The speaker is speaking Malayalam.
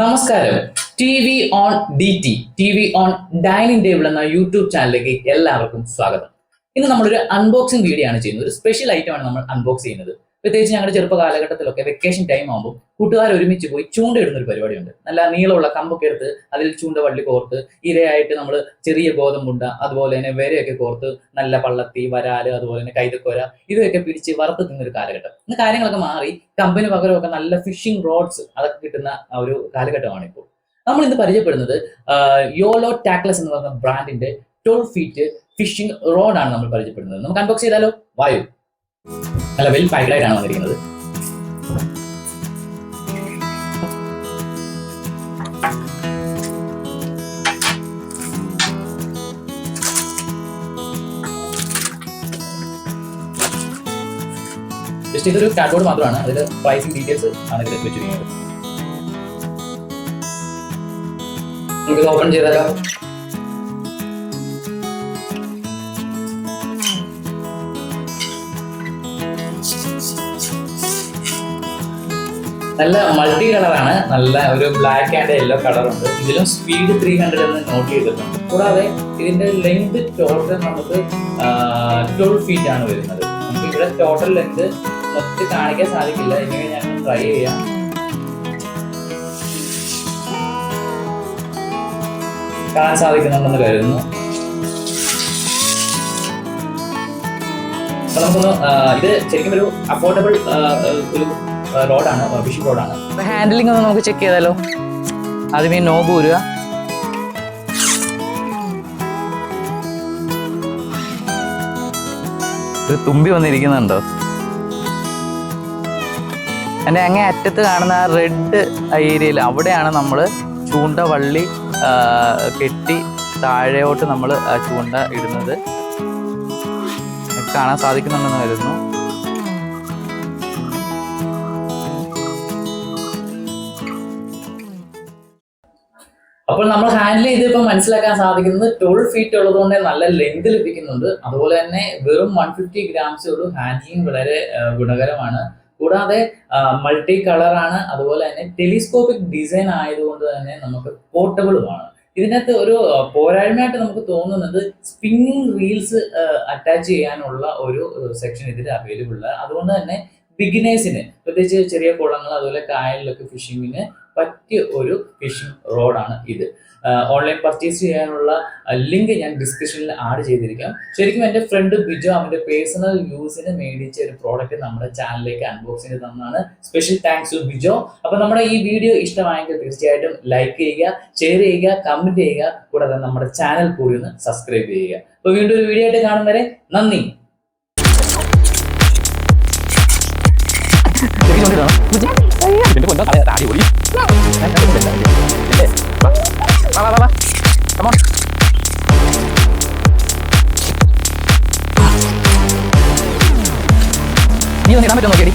നമസ്കാരം. T V on D T V on dining table എന്ന യൂട്യൂബ് ചാനലിലേക്ക് എല്ലാവർക്കും സ്വാഗതം. ഇന്ന് നമ്മളൊരു അൺബോക്സിംഗ് വീഡിയോ ആണ് ചെയ്യുന്നത്. ഒരു സ്പെഷ്യൽ ഐറ്റം ആണ് നമ്മൾ അൺബോക്സ് ചെയ്യുന്നത്. പ്രത്യേകിച്ച് ഞങ്ങളുടെ ചെറുപ്പ കാലഘട്ടത്തിലൊക്കെ വെക്കേഷൻ ടൈം ആകുമ്പോൾ കൂട്ടുകാർ ഒരുമിച്ച് പോയി ചൂണ്ടയിടുന്ന ഒരു പരിപാടിയുണ്ട്. നല്ല നീളമുള്ള കമ്പൊക്കെ എടുത്ത് അതിൽ ചൂണ്ടവള്ളി കോർത്ത് ഇരയായിട്ട് നമ്മൾ ചെറിയ ഗോതമ്പുണ്ട, അതുപോലെ തന്നെ വരയൊക്കെ കോർത്ത് നല്ല പള്ളത്തി, വരാല്, അതുപോലെ തന്നെ കൈതക്കൊര ഇവയൊക്കെ പിടിച്ച് വറുത്ത് തിന്നൊരു കാലഘട്ടം. ഇന്ന് കാര്യങ്ങളൊക്കെ മാറി കമ്പനി പകരമൊക്കെ നല്ല ഫിഷിംഗ് റോഡ്സ് അതൊക്കെ കിട്ടുന്ന ഒരു കാലഘട്ടമാണ് ഇപ്പോൾ. നമ്മൾ ഇന്ന് പരിചയപ്പെടുന്നത് യോലോ ടാക്ലസ് എന്ന് പറയുന്ന ബ്രാൻഡിന്റെ 12 ഫീറ്റ് ഫിഷിംഗ് റോഡാണ് നമ്മൾ പരിചയപ്പെടുന്നത്. നമുക്ക് അൺബോക്സ് ചെയ്താലോ? വായു. നല്ല വെൽ പാക്ഡ് ആയിട്ടാണ് വന്നിരിക്കുന്നത്. ജസ്റ്റ് ഇതൊരു കാർഡ്ബോർഡ് മാത്രമാണ്. അതിൽ പ്രൈസിംഗ് ഡീറ്റെയിൽസ് ആണ് ഇതിൽ വെച്ചിരിക്കുന്നത്. നമുക്കിത് ഓപ്പൺ ചെയ്താലോ? നല്ല മൾട്ടി കളറാണ്. നല്ല ഒരു ബ്ലാക്ക് ആൻഡ് യെല്ലോ കളറുണ്ട്. ഇതിലും സ്പീഡ് 300 എന്ന് നോട്ട് ചെയ്തിട്ടുണ്ട്. കൂടാതെ ഇതിന്റെ ലെങ്ത് ടോട്ടൽ നമുക്ക് 12 ഫീറ്റ് ആണ് വരുന്നത്. നമുക്ക് ഇവിടെ ടോട്ടൽ ലെങ്ത് മൊത്തത്തിൽ കാണിക്കാൻ സാധിക്കില്ല. ഇങ്ങനെ ഞാൻ ട്രൈ ചെയ്യാം. കാണാൻ സാധിക്കുന്നുണ്ടെന്ന് കരുതുന്നു. അപ്പൊ നമുക്കൊന്ന് ഇത് ശരിക്കും ഒരു അഫോർഡബിൾ ഒരു റോഡാണ്, ഫിഷിംഗ് റോഡാണ്. ഹാൻഡിലിംഗ് ഒന്ന് നമുക്ക് ചെക്ക് ചെയ്താലോ? ആദ്യമേ നോബ് ഊരുക. ഒരു തുമ്പി വന്നിരിക്കുന്നുണ്ടോ? എൻ്റെ അങ്ങേ അറ്റത്ത് കാണുന്ന ആ റെഡ് ഏരിയയിൽ അവിടെയാണ് നമ്മൾ ചൂണ്ട വള്ളി കെട്ടി താഴെയോട്ട് നമ്മൾ ചൂണ്ട ഇടുന്നത്. കാണാൻ സാധിക്കുന്നുണ്ടെന്ന് കരുതുന്നു. അപ്പോൾ നമ്മൾ ഹാൻഡിൽ ചെയ്തപ്പോൾ മനസ്സിലാക്കാൻ സാധിക്കുന്നത് 12 ഫീറ്റ് ഉള്ളത് കൊണ്ട് നല്ല ലെങ്ത് ലഭിക്കുന്നുണ്ട്. അതുപോലെ തന്നെ വെറും 150 ഗ്രാംസേ ഉള്ളൂ. ഹാൻഡ്ലിംഗ് വളരെ ഗുണകരമാണ്. കൂടാതെ മൾട്ടി കളറാണ്. അതുപോലെ തന്നെ ടെലിസ്കോപ്പിക് ഡിസൈൻ ആയതുകൊണ്ട് തന്നെ നമുക്ക് പോർട്ടബിളുമാണ്. ഇതിനകത്ത് ഒരു പോരായ്മയായിട്ട് നമുക്ക് തോന്നുന്നത് സ്പിന്നിങ് റീൽസ് അറ്റാച്ച് ചെയ്യാനുള്ള ഒരു സെക്ഷൻ ഇതിൽ അവൈലബിൾ ആണ്. അതുകൊണ്ട് തന്നെ ബിഗിനേഴ്സിന്, പ്രത്യേകിച്ച് ചെറിയ കുളങ്ങൾ അതുപോലെ കായലിലൊക്കെ ഫിഷിങ്ങിന് പറ്റിയ ഒരു ഫിഷിംഗ് റോഡാണ് ഇത്. ഓൺലൈൻ പർച്ചേസ് ചെയ്യാനുള്ള ലിങ്ക് ഞാൻ ഡിസ്ക്രിപ്ഷനിൽ ആഡ് ചെയ്തിരിക്കാം. ശരിക്കും എൻ്റെ ഫ്രണ്ട് ബിജോ അവൻ്റെ പേഴ്സണൽ യൂസിന് മേടിച്ച ഒരു പ്രോഡക്റ്റ് നമ്മുടെ ചാനലിലേക്ക് അൺബോക്സ് ചെയ്ത് തന്നതാണ്. Special thanks to Bijo. അപ്പോൾ നമ്മുടെ ഈ വീഡിയോ ഇഷ്ടമായെങ്കിൽ തീർച്ചയായിട്ടും ലൈക്ക് ചെയ്യുക, ഷെയർ ചെയ്യുക, കമൻറ്റ് ചെയ്യുക. കൂടാതെ നമ്മുടെ ചാനൽ കൂടി ഒന്ന് സബ്സ്ക്രൈബ് ചെയ്യുക. അപ്പോൾ വീണ്ടും ഒരു വീഡിയോ ആയിട്ട് കാണും വരെ നന്ദി. നീ ഒന്ന് ഇടാൻ പറ്റുമോ നോക്കിയടി?